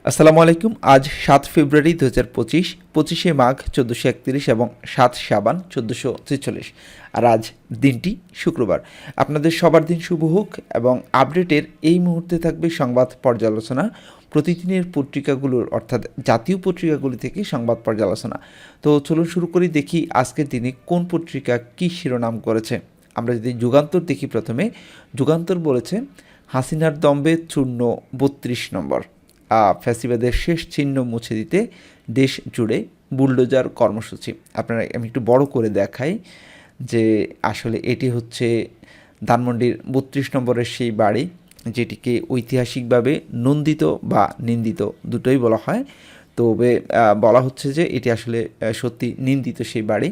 আসসালামু আলাইকুম। আজ ৭ ফেব্রুয়ারি ২০২৫, ২৫শে মাঘ ১৪৩১ এবং ৭ শাবান ১৪৪৬। আর আজ দিনটি শুক্রবার। আপনাদের সবার দিন শুভ হোক এবং আপডেটের এই মুহূর্তে থাকবে সংবাদ পর্যালোচনা, প্রতিদিনের পত্রিকাগুলোর অর্থাৎ জাতীয় পত্রিকাগুলি থেকে সংবাদ পর্যালোচনা। তো চলুন শুরু করি, দেখি আজকের দিনে কোন পত্রিকা কী শিরোনাম করেছে। আমরা যদি যুগান্তর দেখি, প্রথমে যুগান্তর বলেছে হাসিনার দম্বে চূর্ণ ৩২ নম্বর, ফ্যাসিবাদের শেষ চিহ্ন মুছে দিতে দেশ জুড়ে বুলডোজার কর্মসূচি। আপনারা আমি একটু বড় করে দেখাই যে আসলে এটি হচ্ছে ধানমন্ডির ৩২ নম্বরের সেই বাড়ি, যেটিকে ঐতিহাসিকভাবে নন্দিত বা নিন্দিত দুটোই বলা হয়। তবে বলা হচ্ছে যে এটি আসলে সত্যি নিন্দিত সেই বাড়ি,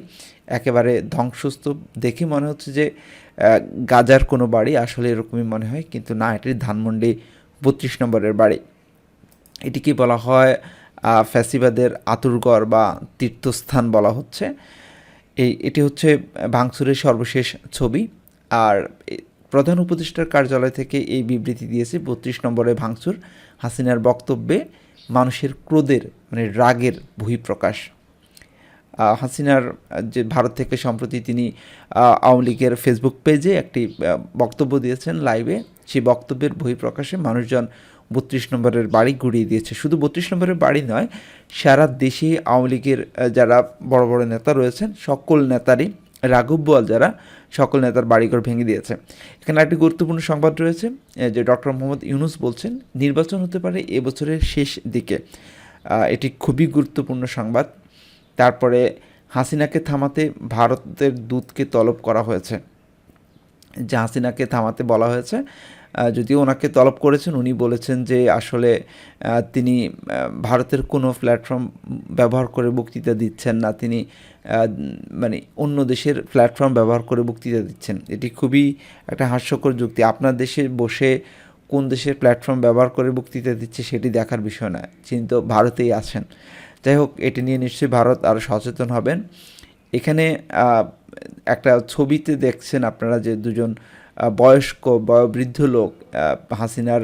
একেবারে ধ্বংসস্তূপ। দেখে মনে হচ্ছে যে গাজার কোনো বাড়ি, আসলে এরকমই মনে হয়, কিন্তু না, এটি ধানমন্ডি ৩২ নম্বরের বাড়ি। এটিকে বলা হয় ফ্যাসিবাদের আতুরঘর বা তীর্থস্থান বলা হচ্ছে। এটি হচ্ছে ভাঙচুরের সর্বশেষ ছবি। আর প্রধান উপদেষ্টার কার্যালয় থেকে এই বিবৃতি দিয়েছে ৩২ নম্বরে ভাঙচুর, হাসিনার বক্তব্যে মানুষের ক্রোধের মানে রাগের বহিঃপ্রকাশ। হাসিনার যে ভারত থেকে সম্প্রতি তিনি আওয়ামী লীগের ফেসবুক পেজে একটি বক্তব্য দিয়েছেন লাইভে, সেই বক্তব্যের বহিঃপ্রকাশে মানুষজন ৩২ নম্বরের বাড়ি গুড়িয়ে দিয়েছে। শুধু ৩২ নম্বরের বাড়ি নয়, সারা দেশে আওয়ামী লীগের যারা বড় বড় নেতা রয়েছেন সকল নেতারই, রাঘব বোয়াল যারা, সকল নেতার বাড়িঘর ভেঙে দিয়েছে। এখানে একটি গুরুত্বপূর্ণ সংবাদ রয়েছে যে ডক্টর মোহাম্মদ ইউনূস বলছেন নির্বাচন হতে পারে এবছরের শেষ দিকে। এটি খুবই গুরুত্বপূর্ণ সংবাদ। তারপরে হাসিনাকে থামাতে ভারতের দূতকে তলব করা হয়েছে, যে হাসিনাকে থামাতে বলা হয়েছে। যদিও ওনাকে তলব করেছেন, উনি বলেছেন যে আসলে তিনি ভারতের কোনো প্ল্যাটফর্ম ব্যবহার করে বক্তৃতা দিচ্ছেন না, তিনি মানে অন্য দেশের প্ল্যাটফর্ম ব্যবহার করে বক্তৃতা দিচ্ছেন। এটি খুবই একটা হাস্যকর যুক্তি। আপনার দেশে বসে কোন দেশের প্ল্যাটফর্ম ব্যবহার করে বক্তৃতা দিচ্ছে সেটি দেখার বিষয় নয়, তিনি তো ভারতেই আছেন। যাই হোক, এটি নিয়ে নিশ্চয়ই ভারত আরও সচেতন হবেন। এখানে একটা ছবিতে দেখছেন আপনারা যে দুজন বয়স্ক বয়োবৃদ্ধ লোক হাসিনার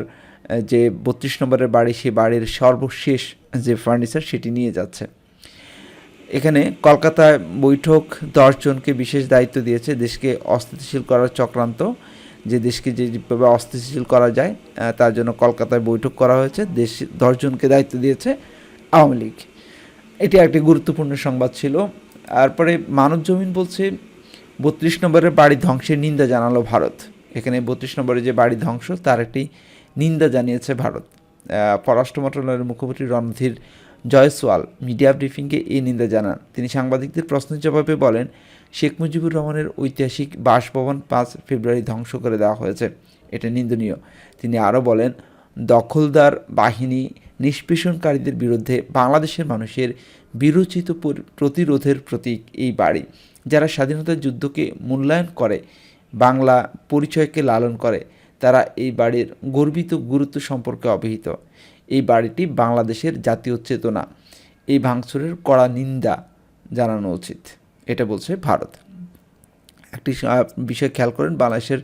যে ৩২ নম্বরের বাড়ি, সেই বাড়ির সর্বশেষ যে ফার্নিচার সেটি নিয়ে যাচ্ছে। এখানে কলকাতায় বৈঠক, 10 জনকে বিশেষ দায়িত্ব দিয়েছে দেশকে অস্থিতিশীল করার চক্রান্ত, যে দেশকে যেভাবে অস্থিতিশীল করা যায় তার জন্য কলকাতায় বৈঠক করা হয়েছে, 10 জনকে দায়িত্ব দিয়েছে আওয়ামী লীগ। এটি একটি গুরুত্বপূর্ণ সংবাদ ছিল। তারপরে মানবজমিন বলছে ৩২ নম্বরের বাড়ি ধ্বংসের নিন্দা জানালো ভারত। এখানে ৩২ নম্বরে যে বাড়ি ধ্বংস তার একটি নিন্দা জানিয়েছে ভারত। পররাষ্ট্র মন্ত্রণালয়ের মুখপাত্র রণধীর জয়সওয়াল মিডিয়া ব্রিফিংয়ে এই নিন্দা জানান। তিনি সাংবাদিকদের প্রশ্নের জবাবে বলেন, শেখ মুজিবুর রহমানের ঐতিহাসিক বাসভবন ৫ ফেব্রুয়ারি ধ্বংস করে দেওয়া হয়েছে, এটা নিন্দনীয়। তিনি আরও বলেন, দখলদার বাহিনী নিষ্পেষণকারীদের বিরুদ্ধে বাংলাদেশের মানুষের বিরোচিত প্রতিরোধের প্রতীক এই বাড়ি। যারা স্বাধীনতার যুদ্ধকে মূল্যায়ন করে, বাংলা পরিচয়কে লালন করে, তারা এই বাড়ির গর্বিত গুরুত্ব সম্পর্কে অবহিত। এই বাড়িটি বাংলাদেশের জাতীয় চেতনা, এই ভাঙচুরের কড়া নিন্দা জানানো উচিত, এটা বলছে ভারত। একটি বিষয় খেয়াল করেন, বাংলাদেশের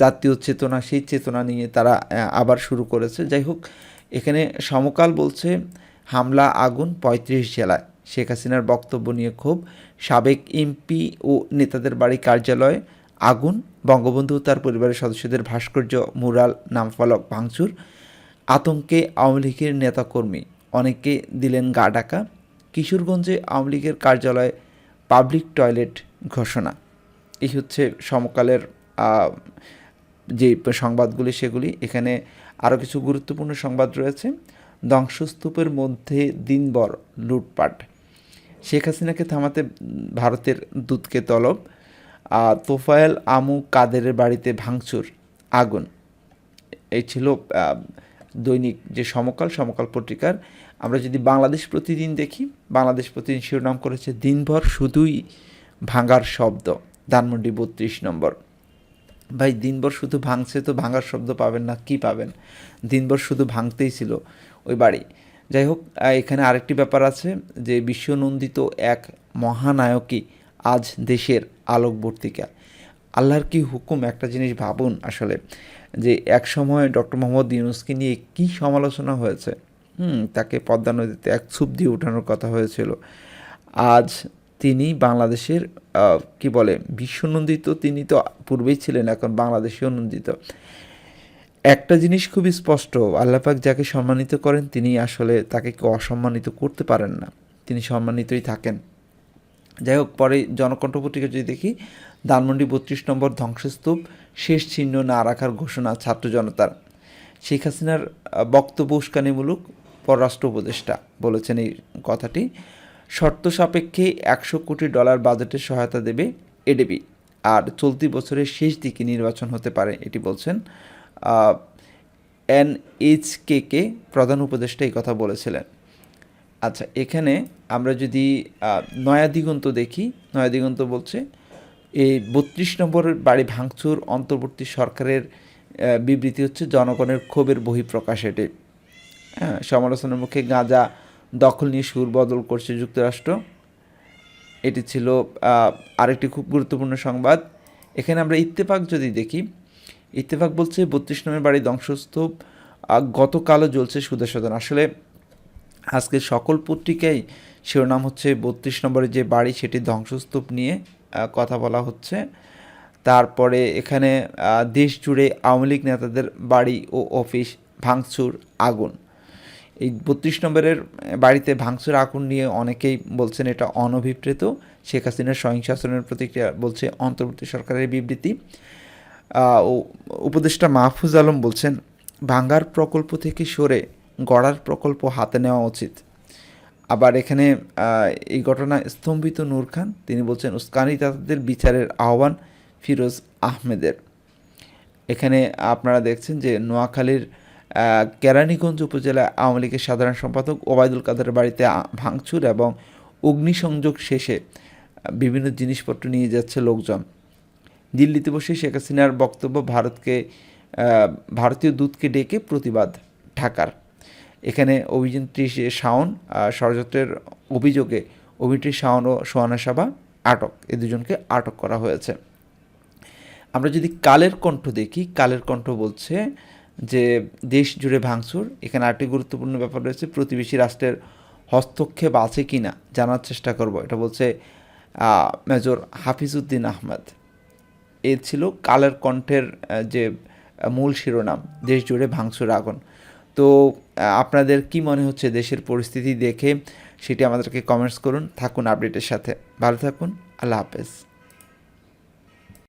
জাতীয় চেতনা, সেই চেতনা নিয়ে তারা আবার শুরু করেছে। যাই হোক, এখানে সমকাল বলছে হামলা আগুন ৩৫ জেলায়, শেখ হাসিনার বক্তব্য নিয়ে ক্ষোভ, সাবেক এমপি ও নেতাদের বাড়ি কার্যালয়ে আগুন, বঙ্গবন্ধু তার পরিবারের সদস্যদের ভাস্কর্য মুরাল নামফলক ভাঙচুর, আতঙ্কে আওয়ামী লীগের নেতাকর্মী, অনেকে দিলেন গা ডাকা, কিশোরগঞ্জে আওয়ামী লীগের কার্যালয়ে পাবলিক টয়লেট ঘোষণা। এই হচ্ছে সমকালের যে সংবাদগুলি সেগুলি। এখানে আরও কিছু গুরুত্বপূর্ণ সংবাদ রয়েছে। ধ্বংসস্তূপের মধ্যে দিনভর লুটপাট, শেখ হাসিনাকে থামাতে ভারতের দূতকে তলব, তোফায়েল আমু কাদেরের বাড়িতে ভাঙচুর, আগুন। এই ছিল দৈনিক যে সমকাল পত্রিকার। আমরা যদি বাংলাদেশ প্রতিদিন দেখি, বাংলাদেশ প্রতিদিন শিরোনাম করেছে দিনভর শুধুই ভাঙার শব্দ, ধানমন্ডি ৩২ নম্বর। ভাই, দিনভর শুধু ভাঙছে তো ভাঙার শব্দ পাবেন না, কি পাবেন? দিনভর শুধু ভাঙতেই ছিল ওই বাড়ি। যাই হোক, এখানে আরেকটি ব্যাপার আছে যে বিশ্বনন্দিত এক মহানায়কই আজ দেশের আলোকবর্তিকা। আল্লাহর কি হুকুম, একটা জিনিস ভাবুন আসলে, যে এক সময় ডক্টর মোহাম্মদ ইউনূসকে নিয়ে কী সমালোচনা হয়েছে। তাকে পদ্মা নদীতে এক ছুপ দিয়ে ওঠানোর কথা হয়েছিল। আজ তিনি বাংলাদেশের কি বলে বিশ্বনন্দিত, তিনি তো পূর্বেই ছিলেন, এখন বাংলাদেশেও নন্দিত। একটা জিনিস খুবই স্পষ্ট, আল্লাহ পাক যাকে সম্মানিত করেন তিনি আসলে তাকে কেউ অসম্মানিত করতে পারেন না, তিনি সম্মানিতই থাকেন। যাই হোক, পরে জনকণ্ঠ পত্রিকা যদি দেখি, ধানমন্ডি 32 নম্বর ধ্বংসস্তূপ, শেষ চিহ্ন না রাখার ঘোষণা ছাত্র জনতার। শেখ হাসিনার বক্তব্য উস্কানিমূলক, পররাষ্ট্র উপদেষ্টা বলেছেন এই কথাটি। শর্ত সাপেক্ষে $100 কোটি বাজেটের সহায়তা দেবে এডিবি, আর চলতি বছরের শেষ দিকে নির্বাচন হতে পারে, এটি বলছেন NHK প্রধান উপদেষ্টা এই কথা বলেছিলেন। আচ্ছা, এখানে আমরা যদি নয়া দিগন্ত দেখি, নয়া দিগন্ত বলছে এই 32 নম্বরের বাড়ি ভাঙচুর অন্তর্বর্তী সরকারের বিবৃতি হচ্ছে জনগণের ক্ষোভের বহিঃপ্রকাশ। এটি সমালোচনার মুখে গাঁজা দখল নিয়ে সুর বদল করছে যুক্তরাষ্ট্র। এটি ছিল আরেকটি খুব গুরুত্বপূর্ণ সংবাদ। এখানে আমরা ইত্তেফাক যদি দেখি, ইত্তেফাক বলছে 32 নম্বরের বাড়ি ধ্বংসস্তূপ গতকালও জ্বলছে সুদেশোদন। আসলে আজকে সকল পত্রিকায় শিরোনাম হচ্ছে 32 নম্বরের যে বাড়ি সেটি ধ্বংসস্তূপ নিয়ে কথা বলা হচ্ছে। তারপরে এখানে দেশ জুড়ে আওয়ামী লীগ নেতাদের বাড়ি ও অফিস ভাঙচুর, আগুন। এই 32 নম্বরের বাড়িতে ভাঙচুর, আগুন নিয়ে অনেকেই বলছেন এটা অনভিপ্রেত শেখ হাসিনার সহিংস আচরণের প্রতিক্রিয়া, বলছে অন্তর্বর্তী সরকারের বিবৃতি। উপদেষ্টা মাহফুজ আলম বলছেন ভাঙ্গার প্রকল্প থেকে সরে গড়ার প্রকল্প হাতে নেওয়া উচিত। আবার এখানে এই ঘটনা স্তম্ভিত নূর খান, তিনি বলছেন উস্কানিদাতাদের বিচারের আহ্বান ফিরোজ আহমেদের। এখানে আপনারা দেখছেন যে নোয়াখালীর কেরানীগঞ্জ উপজেলা আওয়ামী লীগের সাধারণ সম্পাদক ওবায়দুল কাদেরের বাড়িতে ভাঙচুর এবং অগ্নিসংযোগ শেষে বিভিন্ন জিনিসপত্র নিয়ে যাচ্ছে লোকজন। দিল্লিতে বসে শেখ হাসিনার বক্তব্য, ভারতীয় দূতকে ডেকে প্রতিবাদ ঢাকার। এখানে অভিনেত্রী শাওন ষড়যন্ত্রের অভিযোগে অভিনেত্রী শাওন ও সোহানা সাবা আটক, এই দুজনকে আটক করা হয়েছে। আমরা যদি কালের কণ্ঠ দেখি, কালের কণ্ঠ বলছে যে দেশ জুড়ে ভাঙচুর। এখানে আরেকটি গুরুত্বপূর্ণ ব্যাপার রয়েছে, প্রতিবেশী রাষ্ট্রের হস্তক্ষেপ আছে কি না জানার চেষ্টা করব, এটা বলছে মেজর হাফিজউদ্দিন আহমেদ। এ ছিল কালের কণ্ঠের যে মূল শিরোনাম, দেশ জুড়ে ভাঙচুর, আগুন। তো আপনাদের কি মনে হচ্ছে দেশের পরিস্থিতি দেখে, সেটি আমাদেরকে কমেন্টস করুন। থাকুন আপডেটের সাথে, ভালো থাকুন, আল্লাহ হাফেজ।